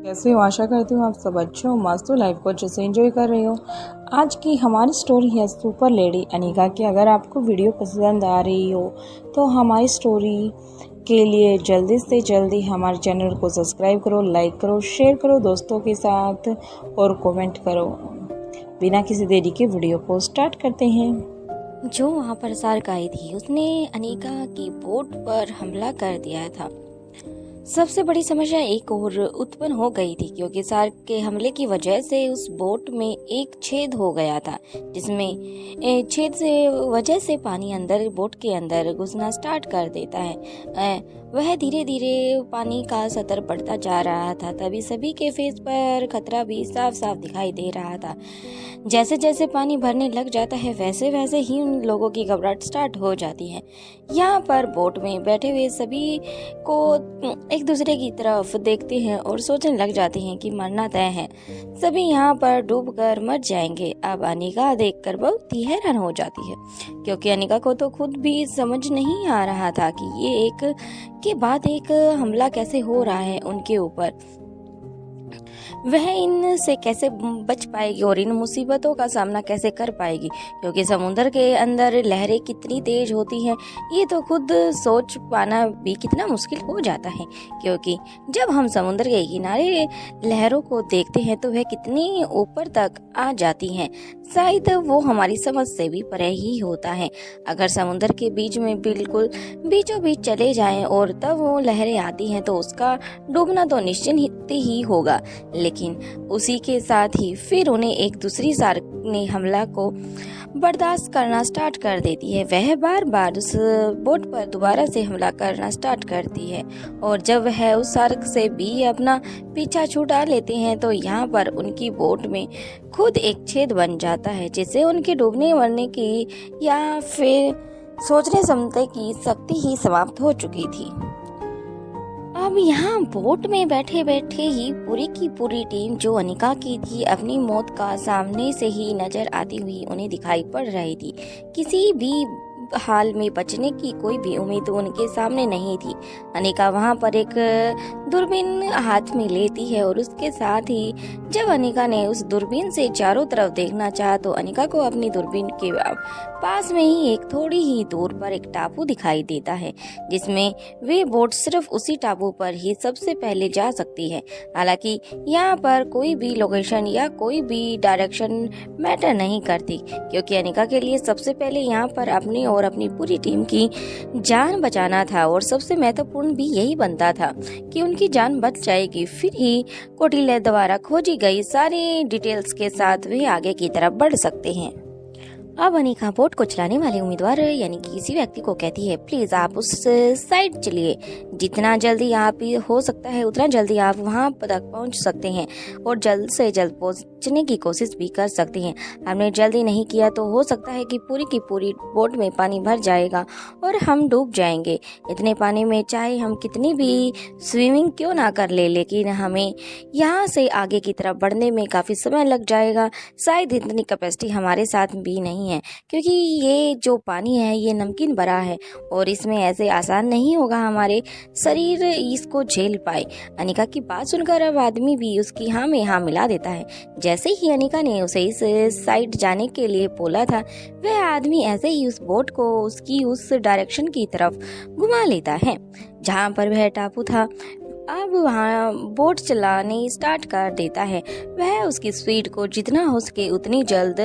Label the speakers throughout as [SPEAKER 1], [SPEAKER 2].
[SPEAKER 1] कैसे हो? आशा करती हूँ आप सब अच्छे हो, मस्त हो, लाइफ को अच्छे से एंजॉय कर रहे हो। आज की हमारी स्टोरी है सुपर लेडी अनिका की। अगर आपको वीडियो पसंद आ रही हो तो हमारी स्टोरी के लिए जल्दी से जल्दी हमारे चैनल को सब्सक्राइब करो, लाइक करो, शेयर करो दोस्तों के साथ और कमेंट करो। बिना किसी देरी के वीडियो को स्टार्ट करते हैं।
[SPEAKER 2] जो वहाँ पर सार्क आई थी उसने अनीका की बोट पर हमला कर दिया था। सबसे बड़ी समस्या एक और उत्पन्न हो गई थी क्योंकि सार्क के हमले की वजह से उस बोट में एक छेद हो गया था, जिसमें छेद से वजह से पानी अंदर बोट के अंदर घुसना स्टार्ट कर देता है। वह धीरे धीरे पानी का सतह बढ़ता जा रहा था। तभी सभी के फेस पर खतरा भी साफ साफ दिखाई दे रहा था। जैसे जैसे पानी भरने लग जाता है वैसे वैसे ही उन लोगों की घबराहट स्टार्ट हो जाती है। यहाँ पर बोट में बैठे हुए सभी को एक दूसरे की तरफ देखते हैं और सोचने लग जाते हैं कि मरना तय है, सभी यहाँ पर डूबकर मर जाएंगे। अब अनिका देखकर बहुत ही हैरान हो जाती है क्योंकि अनिका को तो खुद भी समझ नहीं आ रहा था कि ये एक के बाद एक हमला कैसे हो रहा है उनके ऊपर। वह इनसे कैसे बच पाएगी और इन मुसीबतों का सामना कैसे कर पाएगी, क्योंकि समुद्र के अंदर लहरें कितनी तेज होती हैं ये तो खुद सोच पाना भी कितना मुश्किल हो जाता है। क्योंकि जब हम समुद्र के किनारे लहरों को देखते हैं तो वह कितनी ऊपर तक आ जाती हैं, शायद वो हमारी समझ से भी परे ही होता है। अगर समुद्र के बीच में बिल्कुल बीचों बीच चले जाएं और तब वो लहरें आती हैं तो उसका डूबना तो निश्चित ही होगा। लेकिन उसी के साथ ही फिर उन्हें एक दूसरी सार्क ने हमला को बर्दाश्त करना स्टार्ट कर देती है। वह बार बार उस बोट पर दोबारा से हमला करना स्टार्ट करती है और जब वह उस सार्क से भी अपना पीछा छुड़ा लेते हैं तो यहाँ पर उनकी बोट में खुद एक छेद बन जाता है, जिससे उनके डूबने मरने की या फिर सोचने समझने की शक्ति ही समाप्त हो चुकी थी। अब यहाँ बोट में बैठे बैठे ही पूरी की पूरी टीम जो अनिका की थी अपनी मौत का सामने से ही नजर आती हुई उन्हें दिखाई पड़ रही थी। किसी भी हाल में बचने की कोई भी उम्मीद उनके सामने नहीं थी। अनिका वहाँ पर एक दूरबीन हाथ में लेती है और उसके साथ ही जब अनिका ने उस दूरबीन से चारों तरफ देखना चाहा तो अनिका को अपनी दूरबीन के पास में ही एक थोड़ी ही दूर पर एक टापू दिखाई देता है, जिसमें वे बोट सिर्फ उसी टापू पर ही सबसे पहले जा सकती है। हालांकि यहाँ पर कोई भी लोकेशन या कोई भी डायरेक्शन मैटर नहीं करती, क्योंकि अनिका के लिए सबसे पहले यहाँ पर अपनी और अपनी पूरी टीम की जान बचाना था और सबसे महत्वपूर्ण भी यही बनता था कि उनकी जान बच जाएगी, फिर ही कोटिल्य द्वारा खोजी गई सारी डिटेल्स के साथ वे आगे की तरफ बढ़ सकते हैं। अब अनिका बोट को चलाने वाले उम्मीदवार यानी कि किसी व्यक्ति को कहती है, प्लीज आप उस साइड चलिए, जितना जल्दी आप हो सकता है उतना जल्दी आप वहां तक पहुंच सकते हैं और जल्द से जल्द पहुंचने की कोशिश भी कर सकते हैं। हमने जल्दी नहीं किया तो हो सकता है कि पूरी की पूरी बोट में पानी भर जाएगा और हम डूब जाएंगे। इतने पानी में चाहे हम कितनी भी स्विमिंग क्यों ना कर ले, लेकिन हमें यहाँ से आगे की तरफ बढ़ने में काफी समय लग जाएगा। शायद इतनी कैपेसिटी हमारे साथ भी नहीं है, क्योंकि ये जो पानी है ये नमकीन भरा है और इसमें ऐसे आसान नहीं होगा हमारे शरीर इसको झेल पाए। अनिका की बात सुनकर अब आदमी भी उसकी हाँ में हाँ मिला देता है। जैसे ही अनिका ने उसे इस साइड जाने के लिए बोला था, वह आदमी ऐसे ही उस बोट को उसकी उस डायरेक्शन की तरफ घुमा लेता है जहाँ पर वह टापू था। अब वहाँ बोट चलाने स्टार्ट कर देता है। वह उसकी स्पीड को जितना हो सके उतनी जल्द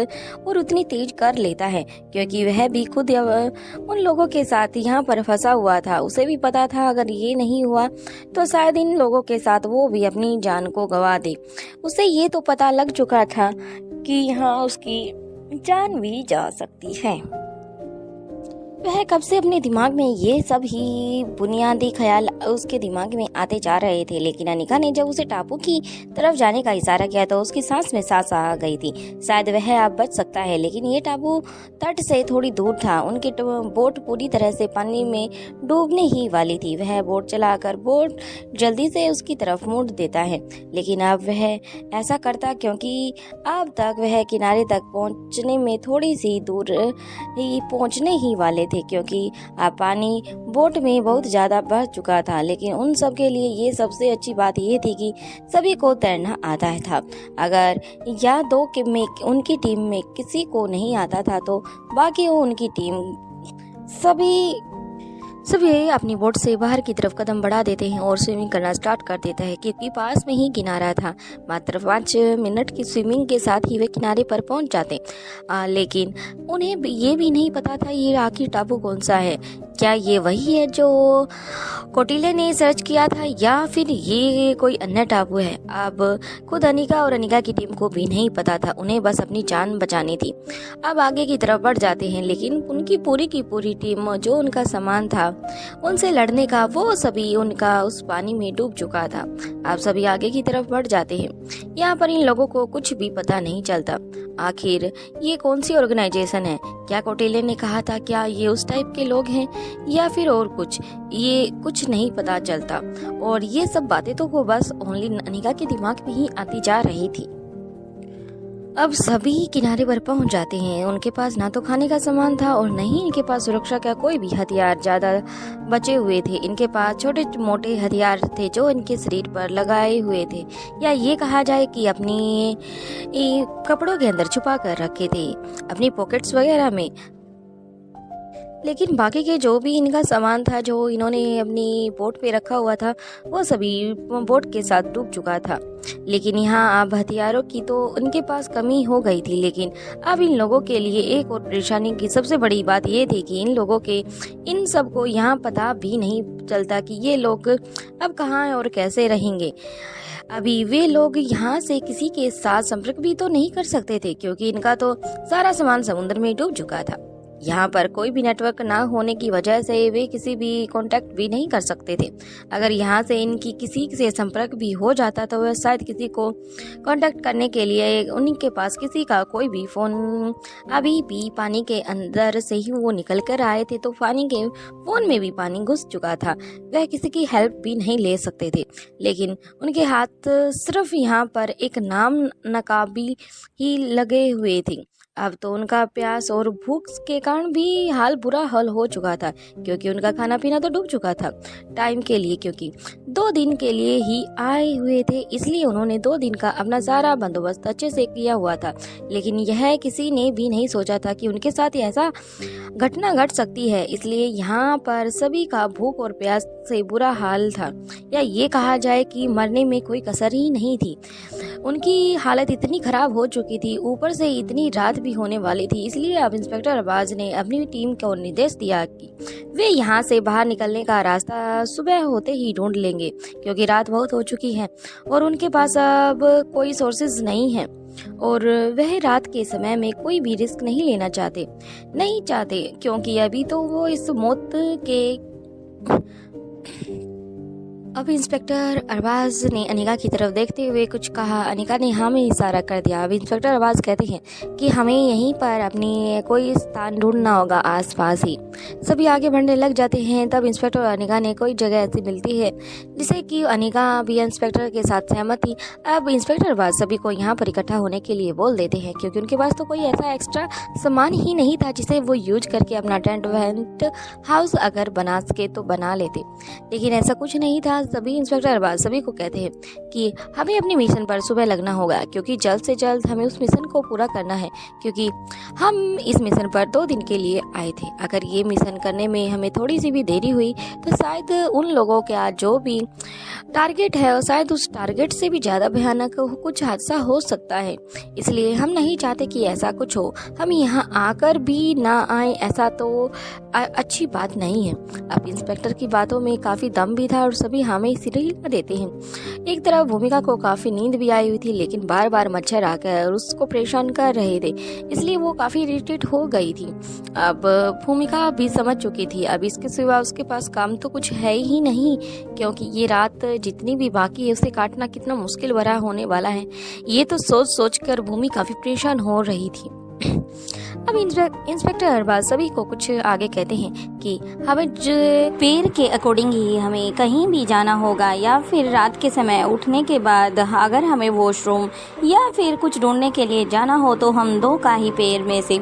[SPEAKER 2] और उतनी तेज कर लेता है, क्योंकि वह भी खुद उन लोगों के साथ यहाँ पर फंसा हुआ था। उसे भी पता था अगर ये नहीं हुआ तो शायद इन लोगों के साथ वो भी अपनी जान को गंवा दे। उसे ये तो पता लग चुका था कि यहाँ उसकी जान भी जा सकती है। वह कब से अपने दिमाग में ये सब ही बुनियादी ख्याल उसके दिमाग में आते जा रहे थे, लेकिन अनिका ने जब उसे टापू की तरफ जाने का इशारा किया तो उसकी सांस में सांस आ गई थी। शायद वह अब बच सकता है, लेकिन ये टापू तट से थोड़ी दूर था। उनकी बोट पूरी तरह से पानी में डूबने ही वाली थी। वह बोट चलाकर बोट जल्दी से उसकी तरफ मोड़ देता है, लेकिन अब वह ऐसा करता क्योंकि अब तक वह किनारे तक पहुँचने में थोड़ी सी दूर ही पहुँचने ही वाले थे क्योंकि अब पानी बोट में बहुत ज़्यादा बढ़ चुका था। लेकिन उन सब के लिए ये सबसे अच्छी बात ये थी कि सभी को तैरना आता था। अगर या दो में उनकी टीम में किसी को नहीं आता था तो बाकी उनकी टीम सभी अपनी बोट से बाहर की तरफ कदम बढ़ा देते हैं और स्विमिंग करना स्टार्ट कर देता है क्योंकि पास में ही किनारा था। मात्र 5 मिनट की स्विमिंग के साथ ही वे किनारे पर पहुंच जाते। लेकिन उन्हें ये भी नहीं पता था ये आखिर टापू कौन सा है। क्या ये वही है जो कोटिले ने सर्च किया था या फिर ये कोई अन्य टापू है। अब खुद अनिका और अनिका की टीम को भी नहीं पता था, उन्हें बस अपनी जान बचानी थी। अब आगे की तरफ बढ़ जाते हैं लेकिन उनकी पूरी की पूरी टीम जो उनका सामान था उनसे लड़ने का वो सभी उनका उस पानी में डूब चुका था। अब सभी आगे की तरफ बढ़ जाते हैं। यहाँ पर इन लोगों को कुछ भी पता नहीं चलता आखिर ये कौन सी ऑर्गेनाइजेशन है। क्या कोटिले ने कहा था क्या ये उस टाइप के लोग हैं या फिर और कुछ, ये कुछ नहीं पता चलता। और ये सब बातें तो वो बस ओनली अनिका के दिमाग में ही आती जा रही थी। अब सभी किनारे पर पहुंच जाते हैं। उनके पास ना तो खाने का सामान था और न ही इनके पास सुरक्षा का कोई भी हथियार ज्यादा बचे हुए थे। इनके पास छोटे मोटे हथियार थे जो इनके शरीर पर लगाए हुए थे या ये कहा जाए कि अपनी कपड़ों के अंदर छुपा कर रखे थे, अपनी पॉकेट्स वगैरह में। लेकिन बाकी के जो भी इनका सामान था जो इन्होंने अपनी बोट पे रखा हुआ था वो सभी बोट के साथ डूब चुका था। लेकिन यहाँ अब हथियारों की तो उनके पास कमी हो गई थी। लेकिन अब इन लोगों के लिए एक और परेशानी की सबसे बड़ी बात ये थी कि इन लोगों के इन सबको यहाँ पता भी नहीं चलता कि ये लोग अब कहाँ और कैसे रहेंगे। अभी वे लोग यहाँ से किसी के साथ संपर्क भी तो नहीं कर सकते थे क्योंकि इनका तो सारा सामान समुद्र में डूब चुका था। यहाँ पर कोई भी नेटवर्क ना होने की वजह से वे किसी भी कांटेक्ट भी नहीं कर सकते थे। अगर यहाँ से इनकी किसी से संपर्क भी हो जाता तो वह शायद किसी को कांटेक्ट करने के लिए उनके पास किसी का कोई भी फ़ोन, अभी भी पानी के अंदर से ही वो निकल कर आए थे तो पानी के फ़ोन में भी पानी घुस चुका था, वह किसी की हेल्प भी नहीं ले सकते थे। लेकिन उनके हाथ सिर्फ यहाँ पर एक नाम नकाबी ही लगे हुए थे। अब तो उनका प्यास और भूख के कारण भी हाल बुरा हाल हो चुका था क्योंकि उनका खाना पीना तो डूब चुका था टाइम के लिए, क्योंकि 2 दिन के लिए ही आए हुए थे इसलिए उन्होंने 2 दिन का अपना सारा बंदोबस्त अच्छे से किया हुआ था। लेकिन यह किसी ने भी नहीं सोचा था कि उनके साथ ऐसा घटना घट सकती है। इसलिए यहाँ पर सभी का भूख और प्यास से बुरा हाल था या ये कहा जाए कि मरने में कोई कसर ही नहीं थी। उनकी हालत इतनी खराब हो चुकी थी, ऊपर से इतनी रात भी होने वाली थी। इसलिए अब इंस्पेक्टर अरबाज ने अपनी टीम को निर्देश दिया कि वे यहाँ से बाहर निकलने का रास्ता सुबह होते ही ढूंढ लेंगे क्योंकि रात बहुत हो चुकी है और उनके पास अब कोई सोर्सेज नहीं है और वह रात के समय में कोई भी रिस्क नहीं लेना चाहते क्योंकि अभी तो वो इस मौत के। अब इंस्पेक्टर अरबाज ने अनिका की तरफ देखते हुए कुछ कहा। अनिका ने हाँ में इशारा कर दिया। अब इंस्पेक्टर अरबाज कहते हैं कि हमें यहीं पर अपनी कोई स्थान ढूंढना होगा आसपास ही। सभी आगे बढ़ने लग जाते हैं। तब इंस्पेक्टर और अनिका ने कोई जगह ऐसी मिलती है जिसे कि अनिका भी इंस्पेक्टर के साथ सहमत थी। अब इंस्पेक्टर अरबाज सभी को यहाँ पर इकट्ठा होने के लिए बोल देते हैं क्योंकि उनके पास तो कोई ऐसा एक्स्ट्रा सामान ही नहीं था जिसे वो यूज करके अपना टेंट वेंट हाउस अगर बना सके तो बना लेते। लेकिन ऐसा कुछ नहीं था। सभी इंस्पेक्टर अरबाज सभी को कहते हैं कि हमें अपने मिशन पर सुबह लगना होगा क्योंकि जल्द से जल्द हमें उस मिशन को पूरा करना है क्योंकि हम इस मिशन पर 2 दिन के लिए आए थे। अगर ये मिशन करने में हमें थोड़ी सी भी देरी हुई तो शायद उन लोगों के आज जो भी टारगेट है और शायद उस टारगेट से भी ज़्यादा भयानक कुछ हादसा हो सकता है। इसलिए हम नहीं चाहते कि ऐसा कुछ हो। हम यहाँ आकर भी ना आए ऐसा तो अच्छी बात नहीं है। अब इंस्पेक्टर की बातों में काफ़ी दम भी था और सभी हमें इसीलिए हिला देते हैं। एक तरफ भूमिका को काफ़ी नींद भी आई हुई थी लेकिन बार बार मच्छर आकर उसको परेशान कर रहे थे इसलिए वो काफ़ी इरिटेट हो गई थी। अब भूमिका भी समझ चुकी थी अब इसके सिवा उसके पास काम तो कुछ है ही नहीं क्योंकि ये रात जितनी भी बाकी है उसे काटना कितना मुश्किल भरा होने वाला है। ये तो सोच कर भूमि काफ़ी परेशान हो रही थी। अब इंस्पेक्टर अरबाज सभी को कुछ आगे कहते हैं कि हमें पेड़ के अकॉर्डिंग ही हमें कहीं भी जाना होगा, या फिर रात के समय उठने के बाद अगर हमें वॉशरूम या फिर कुछ ढूंढने के लिए जाना हो तो हम दो का ही पेड़ में से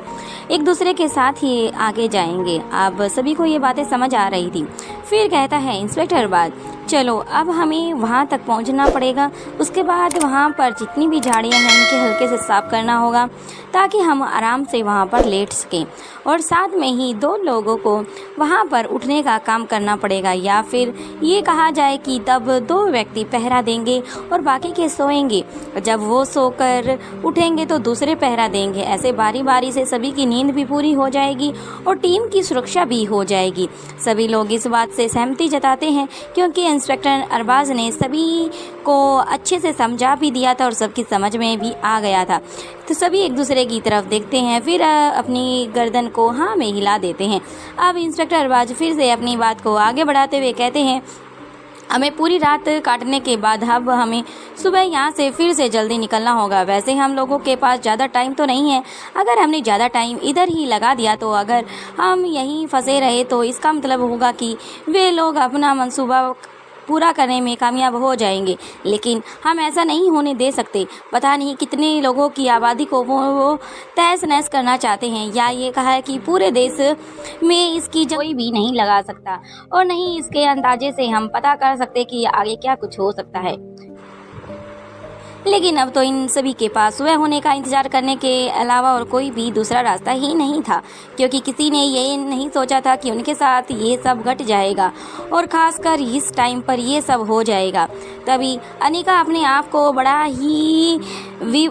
[SPEAKER 2] एक दूसरे के साथ ही आगे जाएंगे। अब सभी को ये बातें समझ आ रही थी। फिर कहता है इंस्पेक्टर अरबाज, चलो अब हमें वहाँ तक पहुँचना पड़ेगा। उसके बाद वहाँ पर जितनी भी झाड़ियाँ हैं उनके हल्के से साफ करना होगा ताकि हम आराम से वहाँ पर लेट सकें, और साथ में ही दो लोगों को वहाँ पर उठने का काम करना पड़ेगा, या फिर ये कहा जाए कि तब दो व्यक्ति पहरा देंगे और बाकी के सोएंगे। जब वो सोकर उठेंगे तो दूसरे पहरा देंगे। ऐसे बारी बारी से सभी की नींद भी पूरी हो जाएगी और टीम की सुरक्षा भी हो जाएगी। सभी लोग इस बात से सहमति जताते हैं क्योंकि इंस्पेक्टर अरबाज ने सभी को अच्छे से समझा भी दिया था और सबकी समझ में भी आ गया था। तो सभी एक दूसरे की तरफ देखते हैं, फिर अपनी गर्दन को हाँ में हिला देते हैं। अब इंस्पेक्टर अरबाज फिर से अपनी बात को आगे बढ़ाते हुए कहते हैं, हमें पूरी रात काटने के बाद अब हमें सुबह यहाँ से फिर से जल्दी निकलना होगा। वैसे हम लोगों के पास ज़्यादा टाइम तो नहीं है। अगर हमने ज़्यादा टाइम इधर ही लगा दिया तो अगर हम यहीं फंसे रहे तो इसका मतलब होगा कि वे लोग अपना मंसूबा पूरा करने में कामयाब हो जाएंगे, लेकिन हम ऐसा नहीं होने दे सकते। पता नहीं कितने लोगों की आबादी को वो तहस नहस करना चाहते हैं, या ये कहा है कि पूरे देश में इसकी कोई भी नहीं लगा सकता और नहीं इसके अंदाजे से हम पता कर सकते कि आगे क्या कुछ हो सकता है। लेकिन अब तो इन सभी के पास सुबह होने का इंतजार करने के अलावा और कोई भी दूसरा रास्ता ही नहीं था, क्योंकि किसी ने ये नहीं सोचा था कि उनके साथ ये सब घट जाएगा और ख़ासकर इस टाइम पर ये सब हो जाएगा। तभी अनिका अपने आप को बड़ा ही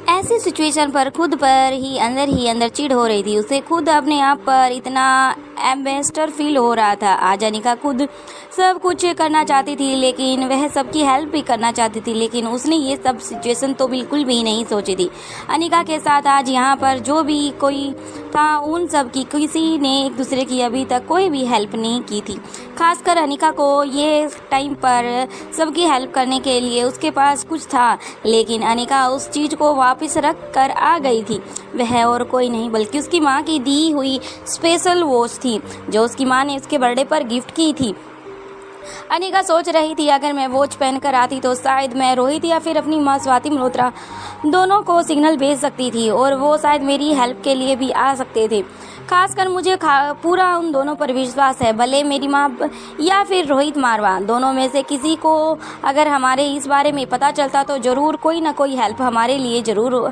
[SPEAKER 2] ऐसी सिचुएशन पर खुद पर ही अंदर चिढ़ हो रही थी। उसे खुद अपने आप पर इतना एम्बेस्टर फील हो रहा था। आज अनिका खुद सब कुछ करना चाहती थी, लेकिन वह सबकी हेल्प भी करना चाहती थी, लेकिन उसने ये सब सिचुएशन तो बिल्कुल भी नहीं सोची थी। अनिका के साथ आज यहाँ पर जो भी कोई था उन सब की किसी ने एक दूसरे की अभी तक कोई भी हेल्प नहीं की थी। खासकर अनिका को ये टाइम पर सबकी हेल्प करने के लिए उसके पास कुछ था, लेकिन अनिका उस चीज़ को वापस रख कर आ गई थी। वह और कोई नहीं बल्कि उसकी माँ की दी हुई स्पेशल वॉच थी जो उसकी माँ ने उसके बर्थडे पर गिफ्ट की थी। अनिका सोच रही थी अगर मैं वॉच पहनकर आती तो शायद मैं रोहित या फिर अपनी माँ स्वाति मल्होत्रा दोनों को सिग्नल भेज सकती थी और वो शायद मेरी हेल्प के लिए भी आ सकते थे। खासकर मुझे पूरा उन दोनों पर विश्वास है, भले मेरी माँ या फिर रोहित मारवा दोनों में से किसी को अगर हमारे इस बारे में पता चलता तो ज़रूर कोई ना कोई हेल्प हमारे लिए ज़रूर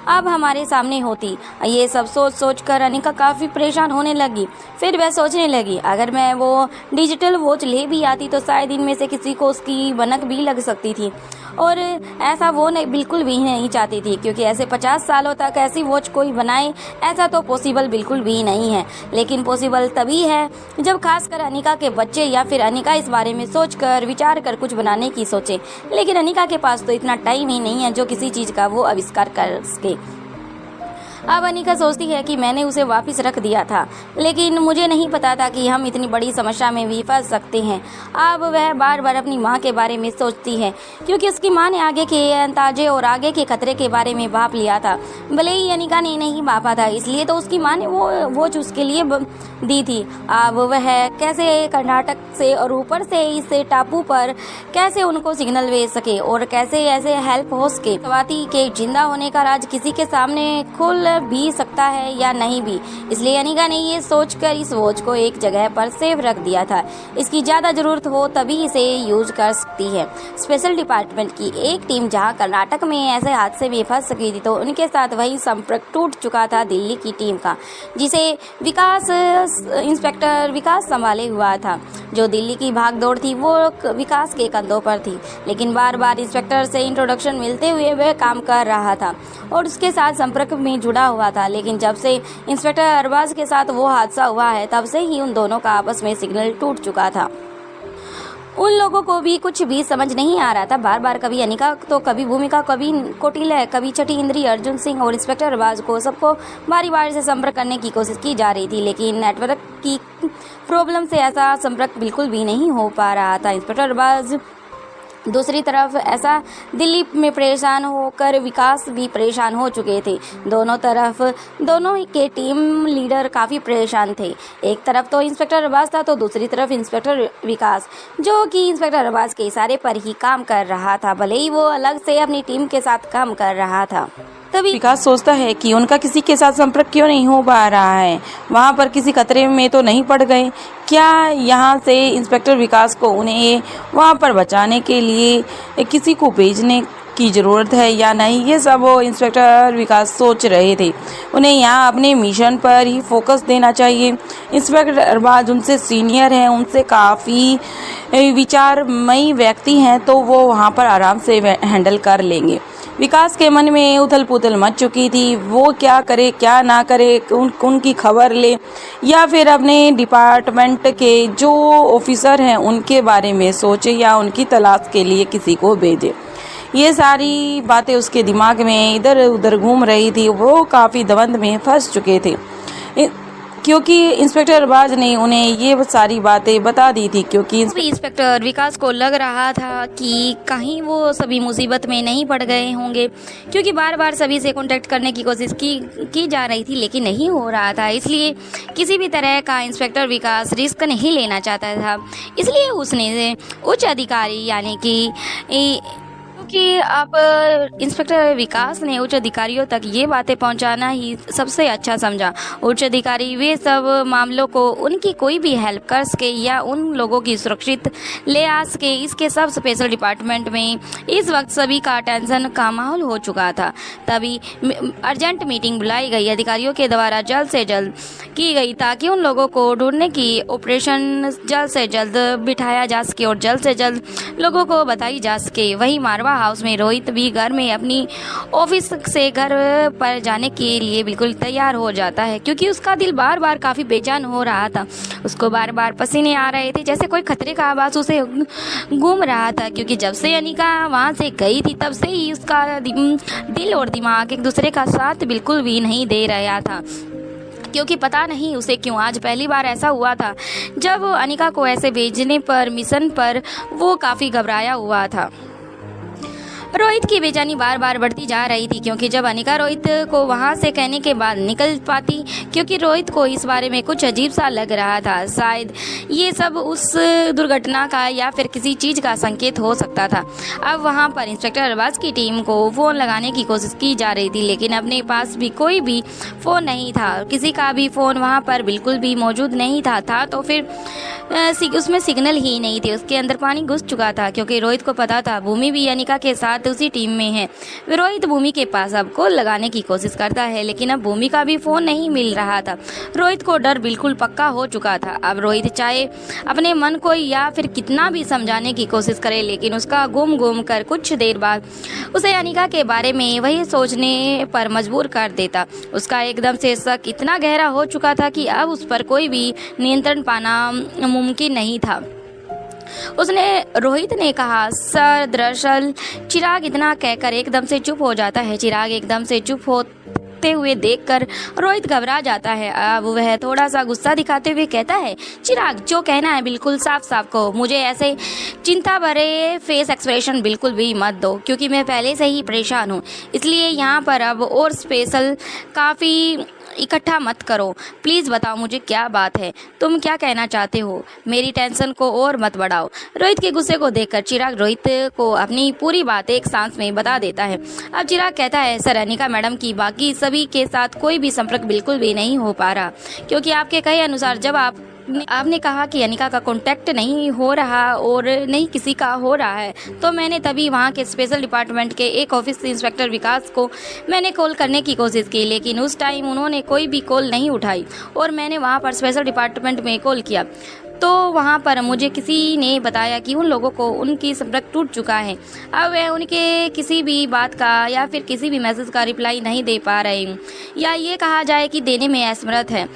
[SPEAKER 2] अब हमारे सामने होती। ये सब सोच कर अनिका काफ़ी परेशान होने लगी। फिर वह सोचने लगी अगर मैं वो डिजिटल वॉच ले भी आती तो शायद इनमें से किसी को उसकी भनक भी लग सकती थी, और ऐसा वो बिल्कुल भी नहीं चाहती थी, क्योंकि ऐसे 50 सालों तक ऐसी वॉच कोई बनाए ऐसा तो पॉसिबल बिल्कुल भी नहीं है। लेकिन पॉसिबल तभी है जब खासकर अनिका के बच्चे या फिर अनिका इस बारे में सोचकर विचार कर कुछ बनाने की सोचे। लेकिन अनिका के पास तो इतना टाइम ही नहीं है जो किसी चीज़ का वो आविष्कार कर सके। अब अनिका सोचती है कि मैंने उसे वापस रख दिया था, लेकिन मुझे नहीं पता था कि हम इतनी बड़ी समस्या में भी फंस सकते हैं। अब वह बार बार अपनी माँ के बारे में सोचती है, क्योंकि उसकी माँ ने आगे के अंदाजे और आगे के खतरे के बारे में भाप लिया था। भले ही अनिका ने नहीं भापा था, इसलिए तो उसकी माँ ने वो उसके लिए दी थी। अब वह कैसे कर्नाटक से और ऊपर से इस टापू पर कैसे उनको सिग्नल भेज सके और कैसे ऐसे हेल्प हो सके। स्वाति के जिंदा होने का राज किसी के सामने खुल भी सकता है या नहीं भी, इसलिए अनिका ने ये सोचकर इस वॉच को एक जगह पर सेव रख दिया था। इसकी ज़्यादा ज़रूरत हो तभी इसे यूज कर सकती है। स्पेशल डिपार्टमेंट की एक टीम जहां कर्नाटक में ऐसे हादसे में फंस सकी थी तो उनके साथ वही संपर्क टूट चुका था दिल्ली की टीम का, जिसे इंस्पेक्टर विकास संभाले हुआ था। जो दिल्ली की भागदौड़ थी वो विकास के कंधों पर थी, लेकिन बार बार इंस्पेक्टर से इंट्रोडक्शन मिलते हुए वह काम कर रहा था और उसके साथ संपर्क में जुड़ा हुआ था। लेकिन जब से इंस्पेक्टर अरबाज के साथ वो हादसा हुआ है तब से ही उन दोनों का आपस में सिग्नल टूट चुका था। उन लोगों को भी कुछ भी समझ नहीं आ रहा था। बार बार कभी अनिका तो कभी भूमिका, कभी कोटिल, कभी छठी इंद्री, अर्जुन सिंह और इंस्पेक्टर अरबाज को सबको बारी बारी से संपर्क करने की कोशिश की जा रही थी, लेकिन नेटवर्क की प्रॉब्लम से ऐसा संपर्क बिल्कुल भी नहीं हो पा रहा था। इंस्पेक्टर अरबाज दूसरी तरफ ऐसा दिल्ली में परेशान होकर विकास भी परेशान हो चुके थे। दोनों तरफ दोनों ही के टीम लीडर काफ़ी परेशान थे। एक तरफ तो इंस्पेक्टर अरबाज था तो दूसरी तरफ इंस्पेक्टर विकास, जो कि इंस्पेक्टर अरबाज के इशारे पर ही काम कर रहा था, भले ही वो अलग से अपनी टीम के साथ काम कर रहा था।
[SPEAKER 1] तभी विकास सोचता है कि उनका किसी के साथ संपर्क क्यों नहीं हो पा रहा है, वहाँ पर किसी खतरे में तो नहीं पड़ गए क्या? यहाँ से इंस्पेक्टर विकास को उन्हें वहाँ पर बचाने के लिए किसी को भेजने की ज़रूरत है या नहीं, ये सब वो इंस्पेक्टर विकास सोच रहे थे। उन्हें यहाँ अपने मिशन पर ही फोकस देना चाहिए। इंस्पेक्टर अरबाज उनसे सीनियर हैं, उनसे काफ़ी विचारमयी व्यक्ति हैं, तो वो वहाँ पर आराम से हैंडल कर लेंगे। विकास के मन में उथल पुथल मच चुकी थी, वो क्या करे क्या ना करे, उनकी खबर ले या फिर अपने डिपार्टमेंट के जो ऑफिसर हैं उनके बारे में सोचे या उनकी तलाश के लिए किसी को भेजे। ये सारी बातें उसके दिमाग में इधर उधर घूम रही थी। वो काफ़ी द्वंद में फंस चुके थे क्योंकि इंस्पेक्टर अरबाज ने उन्हें ये सारी बातें बता दी थी। क्योंकि
[SPEAKER 2] इंस्पेक्टर विकास को लग रहा था कि कहीं वो सभी मुसीबत में नहीं पड़ गए होंगे, क्योंकि बार बार सभी से कांटेक्ट करने की कोशिश की जा रही थी लेकिन नहीं हो रहा था। इसलिए किसी भी तरह का इंस्पेक्टर विकास रिस्क नहीं लेना चाहता था। इसलिए उसने उच्च अधिकारी यानी कि अब इंस्पेक्टर विकास ने उच्च अधिकारियों तक ये बातें पहुंचाना ही सबसे अच्छा समझा। उच्च अधिकारी वे सब मामलों को उनकी कोई भी हेल्प कर सके या उन लोगों की सुरक्षित ले आ सके, इसके सब स्पेशल डिपार्टमेंट में इस वक्त सभी का टेंशन का माहौल हो चुका था। तभी अर्जेंट मीटिंग बुलाई गई, अधिकारियों के द्वारा जल्द से जल्द की गई ताकि उन लोगों को ढूंढने की ऑपरेशन जल्द से जल्द बिठाया जा सके और जल्द से जल्द लोगों को बताई जा सके। वहीं मारवा हाउस में रोहित भी घर में अपनी ऑफिस से घर पर जाने के लिए बिल्कुल तैयार हो जाता है, क्योंकि उसका दिल बार बार काफ़ी बेचैन हो रहा था। उसको बार बार पसीने आ रहे थे, जैसे कोई खतरे का आवाज़ उसे घूम रहा था। क्योंकि जब से अनिका वहाँ से गई थी तब से ही उसका दिल और दिमाग एक दूसरे का साथ बिल्कुल भी नहीं दे रहा था। क्योंकि पता नहीं उसे क्यों आज पहली बार ऐसा हुआ था जब अनिका को ऐसे भेजने पर मिशन पर वो काफ़ी घबराया हुआ था। रोहित की बेचैनी बार बार बढ़ती जा रही थी, क्योंकि जब अनिका रोहित को वहां से कहने के बाद निकल पाती, क्योंकि रोहित को इस बारे में कुछ अजीब सा लग रहा था। शायद ये सब उस दुर्घटना का या फिर किसी चीज़ का संकेत हो सकता था। अब वहां पर इंस्पेक्टर अरबाज की टीम को फ़ोन लगाने की कोशिश की जा रही थी, लेकिन अपने पास भी कोई भी फ़ोन नहीं था। किसी का भी फ़ोन वहाँ पर बिल्कुल भी मौजूद नहीं था तो फिर उसमें सिग्नल ही नहीं थे। उसके अंदर पानी घुस चुका था, क्योंकि रोहित को पता था भूमि भी अनिका के साथ उसी टीम में है। रोहित भूमि के पास अब कॉल लगाने की कोशिश करता है, लेकिन अब भूमि का भी फोन नहीं मिल रहा था। रोहित को डर बिल्कुल पक्का हो चुका था। अब रोहित चाहे अपने मन को या फिर कितना भी समझाने की कोशिश करे, लेकिन उसका घूम घूम कर कुछ देर बाद उसे अनिका के बारे में वही सोचने पर मजबूर कर देता। उसका एकदम से शक इतना गहरा हो चुका था कि अब उस पर कोई भी नियंत्रण पाना मुमकिन नहीं था। उसने रोहित ने कहा, सर दरअसल चिराग, इतना कहकर एकदम से चुप हो जाता है। चिराग एकदम से चुप होते हुए देखकर रोहित घबरा जाता है। अब वह थोड़ा सा गुस्सा दिखाते हुए कहता है, चिराग जो कहना है बिल्कुल साफ साफ कहो, मुझे ऐसे चिंता भरे फेस एक्सप्रेशन बिल्कुल भी मत दो, क्योंकि मैं पहले से ही परेशान हूँ। इसलिए यहाँ पर अब और स्पेशल काफ़ी इकट्ठा मत करो। प्लीज़ बताओ मुझे क्या बात है, तुम क्या कहना चाहते हो, मेरी टेंशन को और मत बढ़ाओ। रोहित के गुस्से को देखकर चिराग रोहित को अपनी पूरी बात एक सांस में बता देता है। अब चिराग कहता है, सर अनिका मैडम की बाकी सभी के साथ कोई भी संपर्क बिल्कुल भी नहीं हो पा रहा, क्योंकि आपके कहे अनुसार जब आपने कहा कि अनिका का कांटेक्ट नहीं हो रहा और नहीं किसी का हो रहा है, तो मैंने तभी वहाँ के स्पेशल डिपार्टमेंट के एक ऑफिस इंस्पेक्टर विकास को मैंने कॉल करने की कोशिश की, लेकिन उस टाइम उन्होंने कोई भी कॉल नहीं उठाई और मैंने वहाँ पर स्पेशल डिपार्टमेंट में कॉल किया तो वहाँ पर मुझे किसी ने बताया कि उन लोगों को उनकी संपर्क टूट चुका है। अब वह उनके किसी भी बात का या फिर किसी भी मैसेज का रिप्लाई नहीं दे पा रहे हैं, या ये कहा जाए कि देने में असमर्थ है।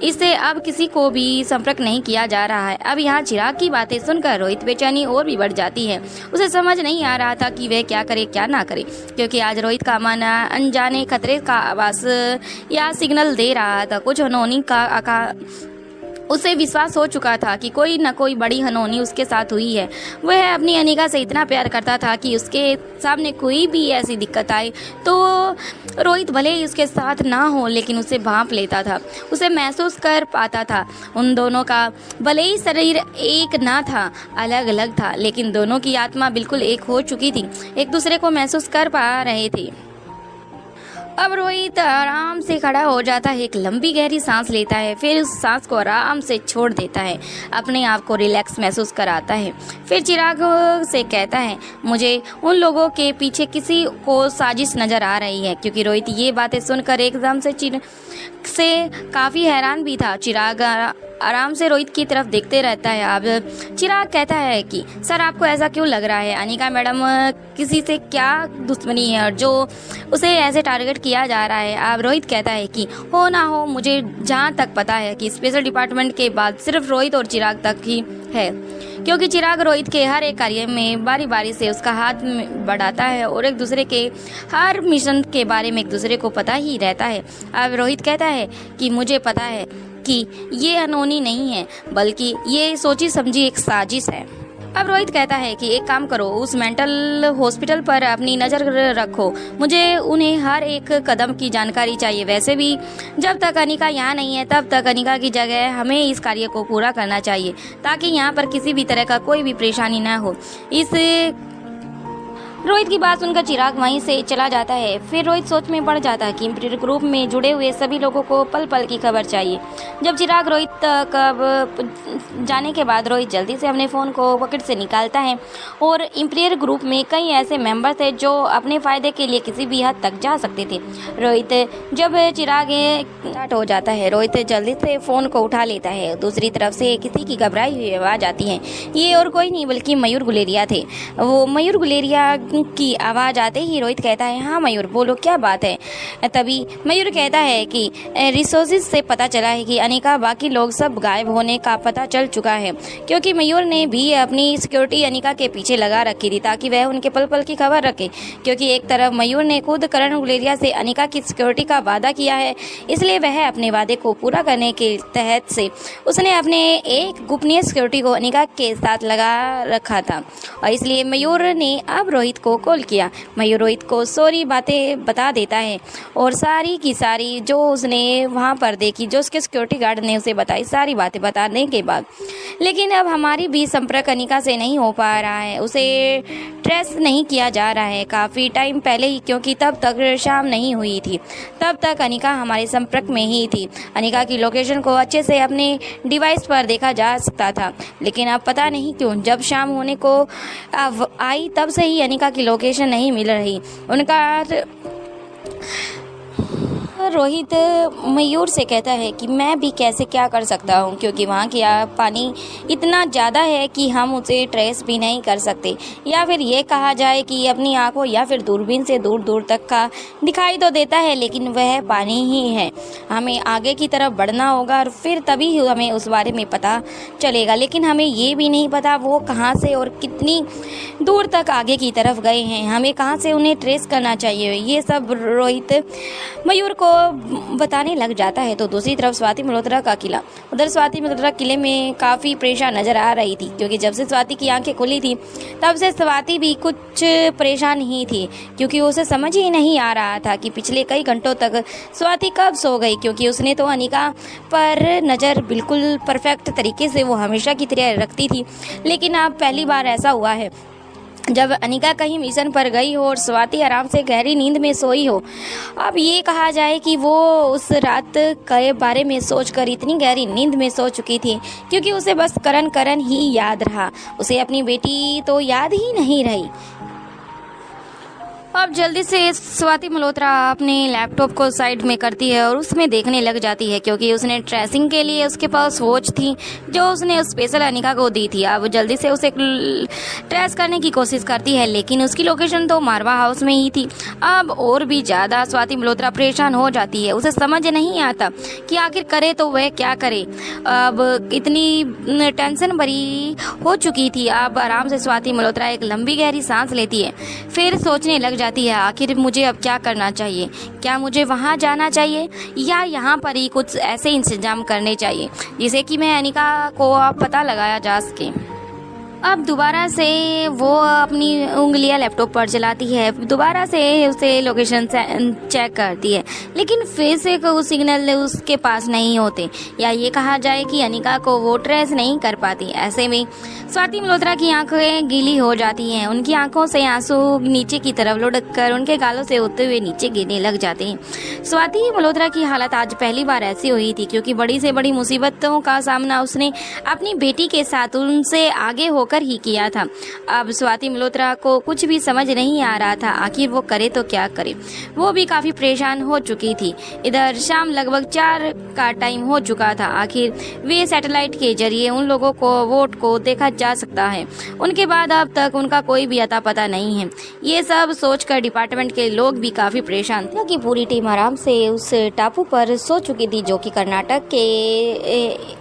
[SPEAKER 2] इससे अब किसी को भी संपर्क नहीं किया जा रहा है। अब यहाँ चिराग की बातें सुनकर रोहित बेचैनी और भी बढ़ जाती है। उसे समझ नहीं आ रहा था कि वह क्या करे क्या ना करे, क्योंकि आज रोहित का मन अनजाने खतरे का आवाज़ या सिग्नल दे रहा था। कुछ अनहोनी का उसे विश्वास हो चुका था कि कोई न कोई बड़ी अनहोनी उसके साथ हुई है। वह अपनी अनिका से इतना प्यार करता था कि उसके सामने कोई भी ऐसी दिक्कत आए तो रोहित भले ही उसके साथ ना हो लेकिन उसे भांप लेता था, उसे महसूस कर पाता था। उन दोनों का भले ही शरीर एक ना था, अलग अलग था, लेकिन दोनों की आत्मा बिल्कुल एक हो चुकी थी, एक दूसरे को महसूस कर पा रहे थे। अब रोहित आराम से खड़ा हो जाता है, एक लंबी गहरी सांस लेता है, फिर उस सांस को आराम से छोड़ देता है, अपने आप को रिलैक्स महसूस कराता है। फिर चिराग से कहता है, मुझे उन लोगों के पीछे किसी को साजिश नजर आ रही है। क्योंकि रोहित ये बातें सुनकर एकदम से काफ़ी हैरान भी था। चिराग आराम से रोहित की तरफ देखते रहता है। अब चिराग कहता है कि सर आपको ऐसा क्यों लग रहा है? अनिका मैडम किसी से क्या दुश्मनी है और जो उसे ऐसे टारगेट किया जा रहा है? अब रोहित कहता है कि हो ना हो, मुझे जहाँ तक पता है कि स्पेशल डिपार्टमेंट के बाद सिर्फ रोहित और चिराग तक ही है, क्योंकि चिराग रोहित के हर एक कार्य में बारी बारी से उसका हाथ बढ़ाता है और एक दूसरे के हर मिशन के बारे में एक दूसरे को पता ही रहता है। अब रोहित कहता है कि मुझे पता है कि ये अनहोनी नहीं है, बल्कि ये सोची समझी एक साजिश है। अब रोहित कहता है कि एक काम करो, उस मेंटल हॉस्पिटल पर अपनी नज़र रखो, मुझे उन्हें हर एक कदम की जानकारी चाहिए। वैसे भी जब तक अनिका यहाँ नहीं है तब तक अनिका की जगह हमें इस कार्य को पूरा करना चाहिए, ताकि यहाँ पर किसी भी तरह का कोई भी परेशानी न हो। इस रोहित की बात सुनकर चिराग वहीं से चला जाता है। फिर रोहित सोच में पड़ जाता है कि इंपीरियल ग्रुप में जुड़े हुए सभी लोगों को पल पल की खबर चाहिए। जब चिराग रोहित तक जाने के बाद रोहित जल्दी से अपने फ़ोन को पॉकेट से निकालता है और इंपीरियल ग्रुप में कई ऐसे मेंबर थे जो अपने फ़ायदे के लिए किसी भी हद तक जा सकते थे। रोहित जब चिराग स्टार्ट हो जाता है, रोहित जल्दी से फ़ोन को उठा लेता है। दूसरी तरफ से किसी की घबराई हुई आवाज़ आती है। ये और कोई नहीं बल्कि मयूर गुलेरिया थे। वो मयूर गुलेरिया की आवाज़ आते ही रोहित कहता है, हाँ मयूर बोलो क्या बात है? तभी मयूर कहता है कि रिसोर्सेज से पता चला है कि अनिका बाकी लोग सब गायब होने का पता चल चुका है, क्योंकि मयूर ने भी अपनी सिक्योरिटी अनिका के पीछे लगा रखी थी ताकि वह उनके पल पल की खबर रखे। क्योंकि एक तरफ मयूर ने खुद करण गुलेरिया से अनिका की सिक्योरिटी का वादा किया है, इसलिए वह अपने वादे को पूरा करने के तहत से उसने अपने एक गोपनीय सिक्योरिटी को अनिका के साथ लगा रखा था और इसलिए मयूर ने अब रोहित को कॉल किया। मयूर रोहित को सारी बातें बता देता है और सारी की सारी जो उसने वहाँ पर देखी, जो उसके सिक्योरिटी गार्ड ने उसे बताई, सारी बातें बताने के बाद लेकिन अब हमारी भी संपर्क अनिका से नहीं हो पा रहा है, उसे ट्रेस नहीं किया जा रहा है काफ़ी टाइम पहले ही, क्योंकि तब तक शाम नहीं हुई थी, तब तक अनिका हमारे संपर्क में ही थी। अनिका की लोकेशन को अच्छे से अपने डिवाइस पर देखा जा सकता था, लेकिन अब पता नहीं क्यों जब शाम होने को आई तब से ही अनिका की लोकेशन नहीं मिल रही। उनका रोहित मयूर से कहता है कि मैं भी कैसे क्या कर सकता हूँ, क्योंकि वहाँ की पानी इतना ज़्यादा है कि हम उसे ट्रेस भी नहीं कर सकते, या फिर ये कहा जाए कि अपनी आंखों या फिर दूरबीन से दूर दूर तक का दिखाई तो देता है लेकिन वह पानी ही है। हमें आगे की तरफ बढ़ना होगा और फिर तभी हमें उस बारे में पता चलेगा, लेकिन हमें ये भी नहीं पता वो कहाँ से और कितनी दूर तक आगे की तरफ गए हैं, हमें कहाँ से उन्हें ट्रेस करना चाहिए। ये सब रोहित मयूर को बताने लग जाता है। तो दूसरी तरफ स्वाति मल्होत्रा का किला, उधर स्वाति मल्होत्रा किले में काफ़ी परेशान नजर आ रही थी, क्योंकि जब से स्वाति की आंखें खुली थी तब से स्वाति भी कुछ परेशान ही थी, क्योंकि उसे समझ ही नहीं आ रहा था कि पिछले कई घंटों तक स्वाति कब सो गई, क्योंकि उसने तो अनिका पर नज़र बिल्कुल परफेक्ट तरीके से वो हमेशा की तरह रखती थी, लेकिन अब पहली बार ऐसा हुआ है जब अनिका कहीं मिशन पर गई हो और स्वाति आराम से गहरी नींद में सोई हो। अब ये कहा जाए कि वो उस रात के बारे में सोचकर इतनी गहरी नींद में सो चुकी थी, क्योंकि उसे बस करण ही याद रहा, उसे अपनी बेटी तो याद ही नहीं रही। अब जल्दी से स्वाति मल्होत्रा अपने लैपटॉप को साइड में करती है और उसमें देखने लग जाती है, क्योंकि उसने ट्रेसिंग के लिए उसके पास वॉच थी जो उसने स्पेशल अनिका को दी थी। अब जल्दी से उसे ट्रेस करने की कोशिश करती है, लेकिन उसकी लोकेशन तो मारवा हाउस में ही थी। अब और भी ज़्यादा स्वाति मल्होत्रा परेशान हो जाती है, उसे समझ नहीं आता कि आखिर करे तो वह क्या करे। अब इतनी टेंशन भरी हो चुकी थी। अब आराम से स्वाति मल्होत्रा एक लंबी गहरी सांस लेती है, फिर सोचने लग जाती है, आखिर मुझे अब क्या करना चाहिए। क्या मुझे वहाँ जाना चाहिए या यहाँ पर ही कुछ ऐसे इंतजाम करने चाहिए जिससे कि मैं अनिका को अब पता लगाया जा सके। अब दोबारा से वो अपनी उंगलियां लैपटॉप पर चलाती है, दोबारा से उसे लोकेशन चेक करती है, लेकिन फिर से कोई सिग्नल उसके पास नहीं होते, या ये कहा जाए कि अनिका को वो ट्रेस नहीं कर पाती। ऐसे में स्वाति मल्होत्रा की आंखें गीली हो जाती हैं, उनकी आंखों से आंसू नीचे की तरफ लुढ़क कर उनके गालों से होते हुए नीचे गिरने लग जाते हैं। स्वाति मल्होत्रा की हालत आज पहली बार ऐसी हुई थी क्योंकि बड़ी से बड़ी मुसीबतों का सामना उसने अपनी बेटी के साथ उनसे आगे होकर ही किया था। अब स्वाति मल्होत्रा को कुछ भी समझ नहीं आ रहा था, आखिर वो करे तो क्या करे। वो भी काफी परेशान हो चुकी थी। इधर शाम लगभग 4 का टाइम हो चुका था। आखिर वे सैटेलाइट के जरिए उन लोगों को वोट को देखा जा सकता है, उनके बाद अब तक उनका कोई भी अता पता नहीं है। ये सब सोचकर डिपार्टमेंट के लोग भी काफी परेशान थे क्योंकि पूरी टीम आराम से उस टापू पर सो चुकी थी जो कि कर्नाटक के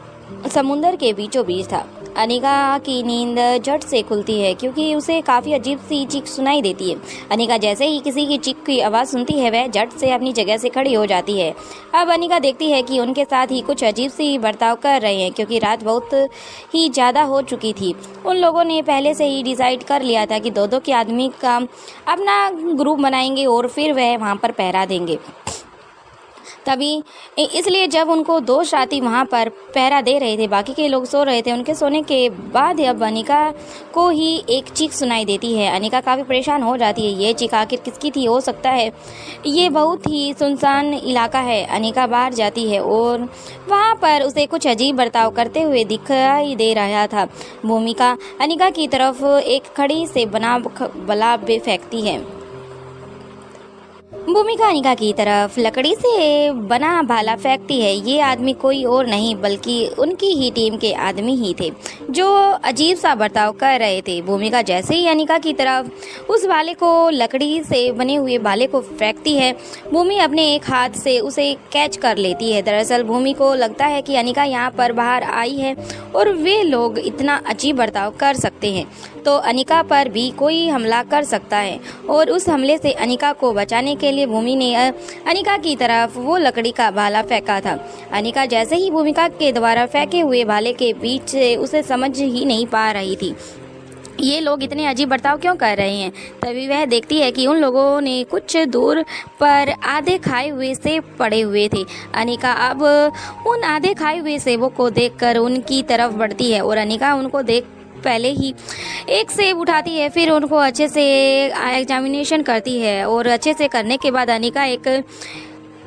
[SPEAKER 2] समुंदर के बीचों बीच था। अनिका की नींद झट से खुलती है क्योंकि उसे काफ़ी अजीब सी चीख सुनाई देती है। अनिका जैसे ही किसी की चीख की आवाज़ सुनती है वह झट से अपनी जगह से खड़ी हो जाती है। अब अनिका देखती है कि उनके साथ ही कुछ अजीब सी बर्ताव कर रहे हैं क्योंकि रात बहुत ही ज़्यादा हो चुकी थी। उन लोगों ने पहले से ही डिसाइड कर लिया था कि दो के आदमी का अपना ग्रुप बनाएंगे और फिर वह वहाँ पर पहरा देंगे। तभी इसलिए जब उनको 2 साथी वहाँ पर पहरा दे रहे थे, बाकी के लोग सो रहे थे, उनके सोने के बाद अब अनिका को ही एक चीख सुनाई देती है। अनिका काफ़ी परेशान हो जाती है, ये चीख आखिर किसकी थी, हो सकता है ये बहुत ही सुनसान इलाका है। अनिका बाहर जाती है और वहाँ पर उसे कुछ अजीब बर्ताव करते हुए दिखाई दे रहा था। भूमिका अनिका की तरफ एक खड़ी से बना बला फेंकती है। भूमिका अनिका की तरफ लकड़ी से बना भाला फेंकती है। ये आदमी कोई और नहीं बल्कि उनकी ही टीम के आदमी ही थे जो अजीब सा बर्ताव कर रहे थे। भूमिका जैसे ही अनिका की तरफ उस भाले को, लकड़ी से बने हुए भाले को फेंकती है, भूमि अपने एक हाथ से उसे कैच कर लेती है। दरअसल भूमि को लगता है कि अनिका यहाँ पर बाहर आई है और वे लोग इतना अजीब बर्ताव कर सकते हैं तो अनिका पर भी कोई हमला कर सकता है, और उस हमले से अनिका को बचाने के लिए भूमि ने अनिका की तरफ वो लकड़ी का भाला फेंका था। अनिका जैसे ही भूमिका के द्वारा फेंके हुए भाले के बीच से उसे समझ ही नहीं पा रही थी ये लोग इतने अजीब बर्ताव क्यों कर रहे हैं। तभी वह देखती है कि उन लोगों ने कुछ दूर पर आधे खाए हुए सेब पड़े हुए थे। अनिका अब उन आधे खाए हुए सेबों को देखकर उनकी तरफ बढ़ती है और अनिका उनको देख पहले ही एक सेब उठाती है, फिर उनको अच्छे से एग्जामिनेशन करती है और अच्छे से करने के बाद अनिका एक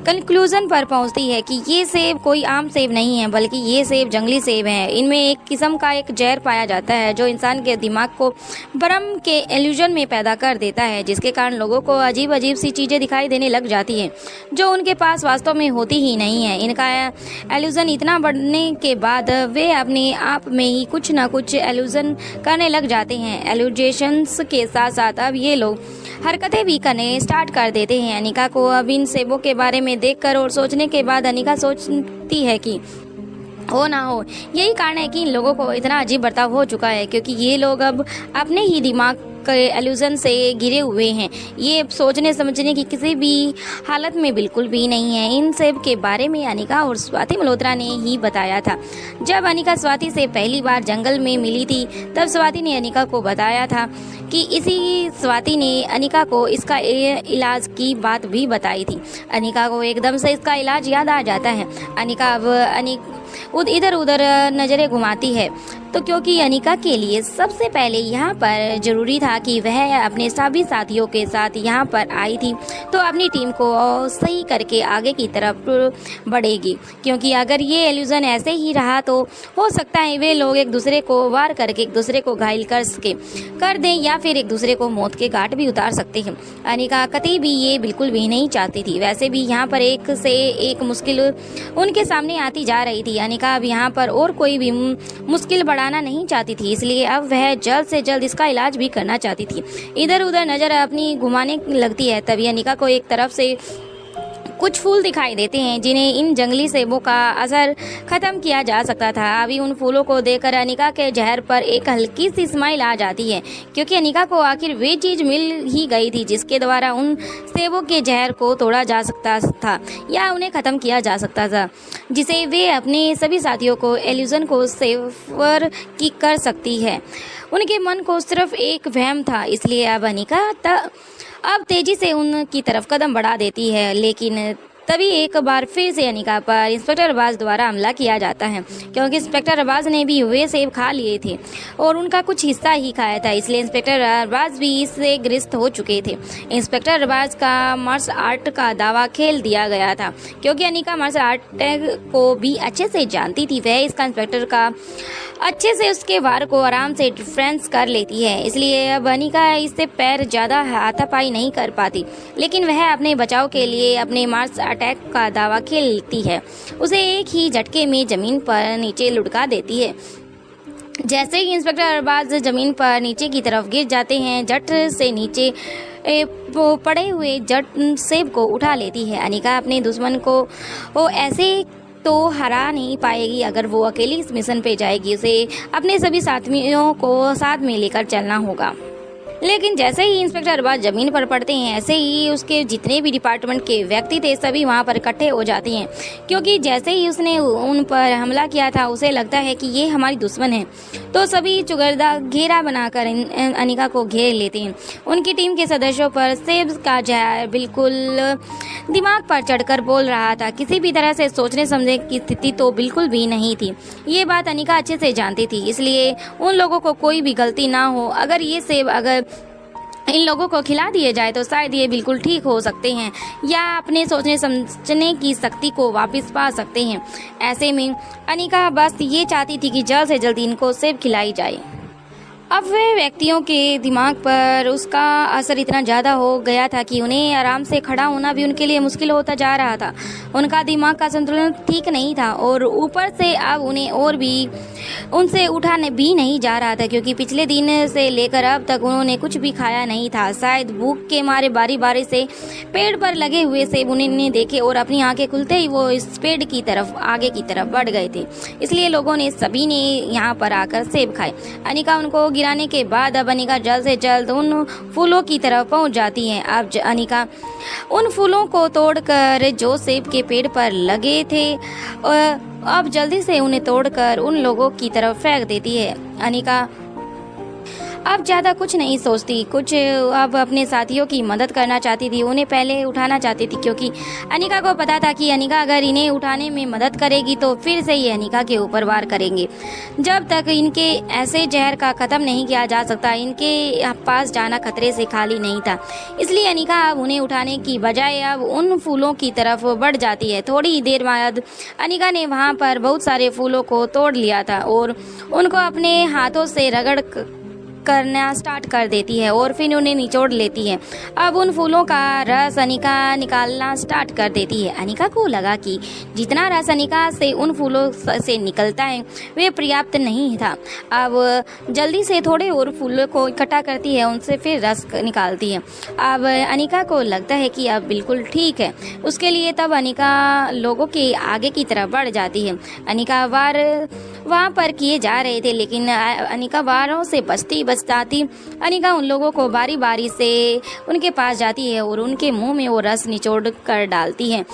[SPEAKER 2] कंक्लूजन पर पहुंचती है कि ये सेब कोई आम सेब नहीं है बल्कि ये सेब जंगली सेब हैं। इनमें एक किस्म का एक जहर पाया जाता है जो इंसान के दिमाग को भ्रम के इल्यूजन में पैदा कर देता है, जिसके कारण लोगों को अजीब अजीब सी चीज़ें दिखाई देने लग जाती हैं जो उनके पास वास्तव में होती ही नहीं है। इनका इल्यूजन इतना बढ़ने के बाद वे अपने आप में ही कुछ ना कुछ इल्यूजन करने लग जाते हैं। एल्यूजेशंस के साथ साथ अब ये लोग हरकतें भी करने स्टार्ट कर देते हैं। अनिका को अब इन सेबों के बारे में देखकर और सोचने के बाद अनिका सोचती है कि हो ना हो यही कारण है कि इन लोगों को इतना अजीब बर्ताव हो चुका है क्योंकि ये लोग अब अपने ही दिमाग के इल्यूजन से घिरे हुए हैं। ये सोचने समझने की किसी भी हालत में बिल्कुल भी नहीं है। इन सब के बारे में अनिका और स्वाति मल्होत्रा ने ही बताया था। जब अनिका स्वाति से पहली बार जंगल में मिली थी तब स्वाति ने अनिका को बताया था कि इसी स्वाति ने अनिका को इसका इलाज की बात भी बताई थी। अनिका को एकदम से इसका इलाज याद आ जाता है। अनिका अब इधर उधर नज़रें घुमाती है तो क्योंकि अनिका के लिए सबसे पहले यहाँ पर जरूरी था कि वह अपने सभी साथियों के साथ यहाँ पर आई थी तो अपनी टीम को सही करके आगे की तरफ बढ़ेगी, क्योंकि अगर ये इल्यूजन ऐसे ही रहा तो हो सकता है वे लोग एक दूसरे को वार करके एक दूसरे को घायल कर दें या फिर एक दूसरे को मौत के घाट भी उतार सकते हैं। अनिका कतई भी ये बिल्कुल भी नहीं चाहती थी। वैसे भी यहाँ पर एक से एक मुश्किल उनके सामने आती जा रही थी। अनिका अब यहाँ पर और कोई भी मुश्किल बढ़ाना नहीं चाहती थी, इसलिए अब वह जल्द से जल्द इसका इलाज भी करना चाहती थी। इधर उधर नज़र अपनी घुमाने लगती है। तभी अनिका को एक तरफ से कुछ फूल दिखाई देते हैं जिन्हें इन जंगली सेबों का असर खत्म किया जा सकता था। अभी उन फूलों को देखकर अनिका के चेहरे पर एक हल्की सी स्माइल आ जाती है, क्योंकि अनिका को आखिर वे चीज मिल ही गई थी जिसके द्वारा उन सेबों के जहर को तोड़ा जा सकता था या उन्हें खत्म किया जा सकता था, जिसे वे अपने सभी साथियों को इल्यूजन को सेवर की कर सकती है। उनके मन को सिर्फ एक वहम था, इसलिए अब अनिका अब तेजी से उनकी तरफ कदम बढ़ा देती है। लेकिन तभी एक बार फिर से अनिका पर इंस्पेक्टर अरबाज द्वारा हमला किया जाता है, क्योंकि इंस्पेक्टर अरबाज ने भी वे सेब खा लिए थे और उनका कुछ हिस्सा ही खाया था, इसलिए इंस्पेक्टर अरबाज भी इससे ग्रस्त हो चुके थे। इंस्पेक्टर अरबाज का मार्शल आर्ट का दावा खेल दिया गया था, क्योंकि अनिका मार्शल आर्ट को भी अच्छे से जानती थी। वह इसका इंस्पेक्टर का अच्छे से उसके वार को आराम से डिफेंस कर लेती है, इसलिए अब अनिका इससे पैर ज़्यादा हाथापाई नहीं कर पाती। लेकिन वह अपने बचाव के लिए अपने मार्शल अटैक का दावा खेलती है। उसे एक ही झटके में जमीन पर नीचे लुढ़का देती है। जैसे ही इंस्पेक्टर अरबाज जमीन पर नीचे की तरफ गिर जाते हैं, झट से नीचे पड़े हुए जट सेब को उठा लेती है। अनिका अपने दुश्मन को ऐसे तो हरा नहीं पाएगी अगर वो अकेली इस मिशन पे जाएगी। उसे अपने सभी साथियों को साथ में लेकर चलना होगा। लेकिन जैसे ही इंस्पेक्टर अरबाज जमीन पर पड़ते हैं, ऐसे ही उसके जितने भी डिपार्टमेंट के व्यक्ति थे सभी वहां पर इकट्ठे हो जाते हैं, क्योंकि जैसे ही उसने उन पर हमला किया था उसे लगता है कि ये हमारी दुश्मन है। तो सभी चुगरदा घेरा बनाकर अनिका को घेर लेते हैं। उनकी टीम के सदस्यों पर सेब का जहर बिल्कुल दिमाग पर चढ़कर बोल रहा था। किसी भी तरह से सोचने समझने की स्थिति तो बिल्कुल भी नहीं थी। ये बात अनिका अच्छे से जानती थी, इसलिए उन लोगों को कोई भी गलती ना हो। अगर ये सेब अगर इन लोगों को खिला दिए जाए तो शायद ये बिल्कुल ठीक हो सकते हैं या अपने सोचने समझने की शक्ति को वापस पा सकते हैं। ऐसे में अनिका बस ये चाहती थी कि जल्द से जल्द इनको सेब खिलाई जाए। अब वे व्यक्तियों के दिमाग पर उसका असर इतना ज़्यादा हो गया था कि उन्हें आराम से खड़ा होना भी उनके लिए मुश्किल होता जा रहा था। उनका दिमाग का संतुलन ठीक नहीं था और ऊपर से अब उन्हें और भी उनसे उठाने भी नहीं जा रहा था, क्योंकि पिछले दिन से लेकर अब तक उन्होंने कुछ भी खाया नहीं था। शायद भूख के मारे बारी बारी से पेड़ पर लगे हुए सेब उन्हें देखे और अपनी आंखें खुलते ही वो इस पेड़ की तरफ आगे की तरफ बढ़ गए थे। इसलिए लोगों ने सभी ने यहाँ पर आकर सेब खाए। अनिका उनको गिराने के बाद अब अनिका जल्द से जल्द उन फूलों की तरफ पहुंच जाती है। अब अनिका उन फूलों को तोड़कर जो सेब के पेड़ पर लगे थे अब जल्दी से उन्हें तोड़कर उन लोगों की तरफ फेंक देती है। अनिका अब ज़्यादा कुछ नहीं सोचती, कुछ अब अपने साथियों की मदद करना चाहती थी, उन्हें पहले उठाना चाहती थी, क्योंकि अनिका को पता था कि अनिका अगर इन्हें उठाने में मदद करेगी तो फिर से ये अनिका के ऊपर वार करेंगे। जब तक इनके ऐसे जहर का ख़त्म नहीं किया जा सकता, इनके पास जाना खतरे से खाली नहीं था। इसलिए अनिका अब उन्हें उठाने की बजाय अब उन फूलों की तरफ बढ़ जाती है। थोड़ी ही देर बाद अनिका ने वहाँ पर बहुत सारे फूलों को तोड़ लिया था और उनको अपने हाथों से रगड़ करना स्टार्ट कर देती है और फिर उन्हें निचोड़ लेती है। अब उन फूलों का रस अनिका निकालना स्टार्ट कर देती है। अनिका को लगा कि जितना रस अनिका से उन फूलों से निकलता है वे पर्याप्त नहीं था। अब जल्दी से थोड़े और फूलों को इकट्ठा करती है, उनसे फिर रस निकालती है। अब अनिका को लगता है कि अब बिल्कुल ठीक है उसके लिए। तब अनिका लोगों के आगे की तरफ बढ़ जाती है। अनिका वार वहाँ पर किए जा रहे थे, लेकिन अनिका वारों से बचताती अनिका उन लोगों को बारी बारी से उनके पास जाती है और उनके मुंह में वो रस निचोड़ कर डालती है।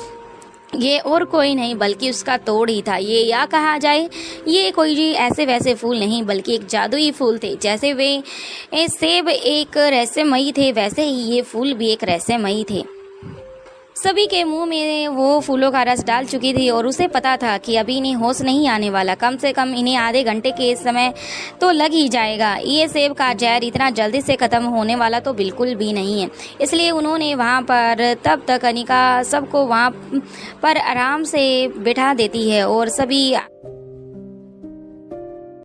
[SPEAKER 2] ये और कोई नहीं बल्कि उसका तोड़ ही था। ये या कहा जाए ये कोई ऐसे वैसे फूल नहीं बल्कि एक जादुई फूल थे। जैसे वे सेब एक रहस्यमयी थे वैसे ही ये फूल भी एक रहस्यमयी थे। सभी के मुंह में वो फूलों का रस डाल चुकी थी और उसे पता था कि अभी इन्हें होश नहीं आने वाला। कम से कम इन्हें आधे घंटे के समय तो लग ही जाएगा। ये सेब का जहर इतना जल्दी से ख़त्म होने वाला तो बिल्कुल भी नहीं है। इसलिए उन्होंने वहाँ पर तब तक अनिका सबको वहाँ पर आराम से बिठा देती है और सभी